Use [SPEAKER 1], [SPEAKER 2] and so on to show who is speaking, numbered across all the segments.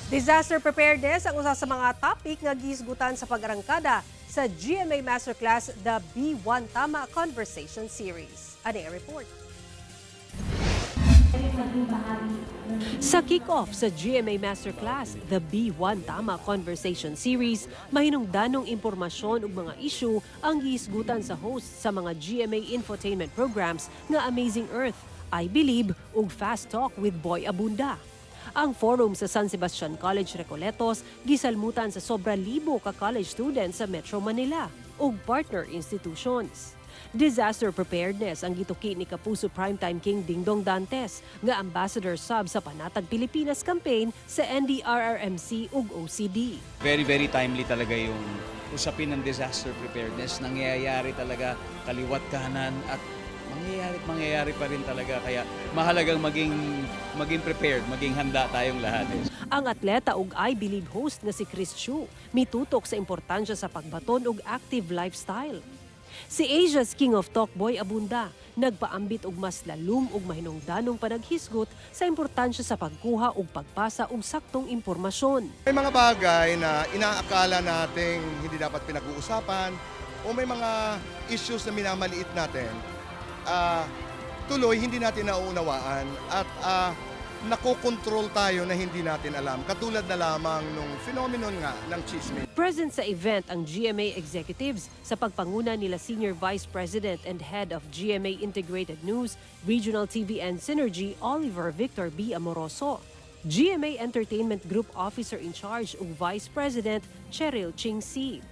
[SPEAKER 1] Disaster preparedness ang usa sa mga topic nga gihisgutan sa pag-arangkada sa GMA Masterclass The B1 Tama Conversation Series. Ano ang report? Sa kick-off sa GMA Masterclass, the B1 Tama Conversation Series, mahinungdanong impormasyon ug mga issue ang gihisgutan sa host sa mga GMA infotainment programs nga Amazing Earth, I Believe ug Fast Talk with Boy Abunda. Ang forum sa San Sebastian College Recoletos gisalmutan sa sobra libo ka college students sa Metro Manila ug partner institutions. Disaster preparedness ang gituki ni Kapuso Primetime King Dingdong Dantes nga ambassador sub sa Panatag Pilipinas campaign sa NDRRMC ug OCD.
[SPEAKER 2] Very timely talaga yung usapin ng disaster preparedness. Nangyayari talaga kaliwat kanan at mangyayari pa rin talaga. Kaya mahalagang maging prepared, maging handa tayong lahat.
[SPEAKER 1] Ang atleta ug I Believe host nga si Chris Chu mitutok sa importansya sa pagbaton ug active lifestyle. Si Asia's King of Talk Boy Abunda nagpaambit og mas lalum ug mahinungdanong panaghisgot sa importansya sa pagkuha ug pagpasa og saktong impormasyon.
[SPEAKER 3] May mga bagay na inaakala nating hindi dapat pinag-uusapan o may mga issues na minamaliit natin, tuloy hindi natin nauunawaan at nakokontrol tayo na hindi natin alam. Katulad na lamang nung phenomenon nga ng chismis.
[SPEAKER 1] Present sa event ang GMA executives sa pagpanguna nila Senior Vice President and Head of GMA Integrated News, Regional TV and Synergy, Oliver Victor B. Amoroso. GMA Entertainment Group Officer in Charge ug Vice President Cheryl Ching C.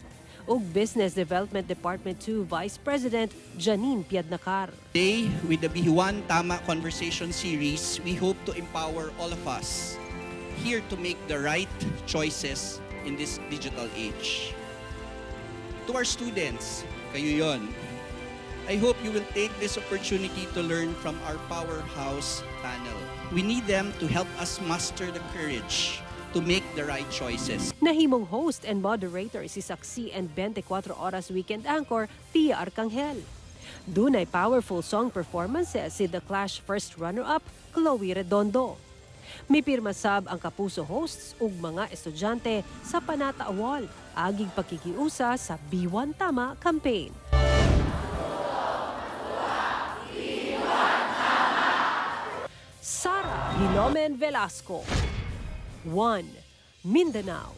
[SPEAKER 1] ug Business Development Department 2 Vice President Janine Piadnacar.
[SPEAKER 4] Today, with the B1 Tama Conversation Series, we hope to empower all of us here to make the right choices in this digital age. To our students, kayo yon, I hope you will take this opportunity to learn from our powerhouse panel. We need them to help us muster the courage to make the right choices.
[SPEAKER 1] Nahimong host and moderator si Saksi and 24 Oras Weekend Anchor Pia Arcangel. Dunay powerful song performances si The Clash first runner-up Chloe Redondo. May pirma sab ang Kapuso hosts ug mga estudyante sa Panata Awal, agig pakikiusa sa B1 Tama campaign. Sara Hilomen Velasco, 1 Mindanao.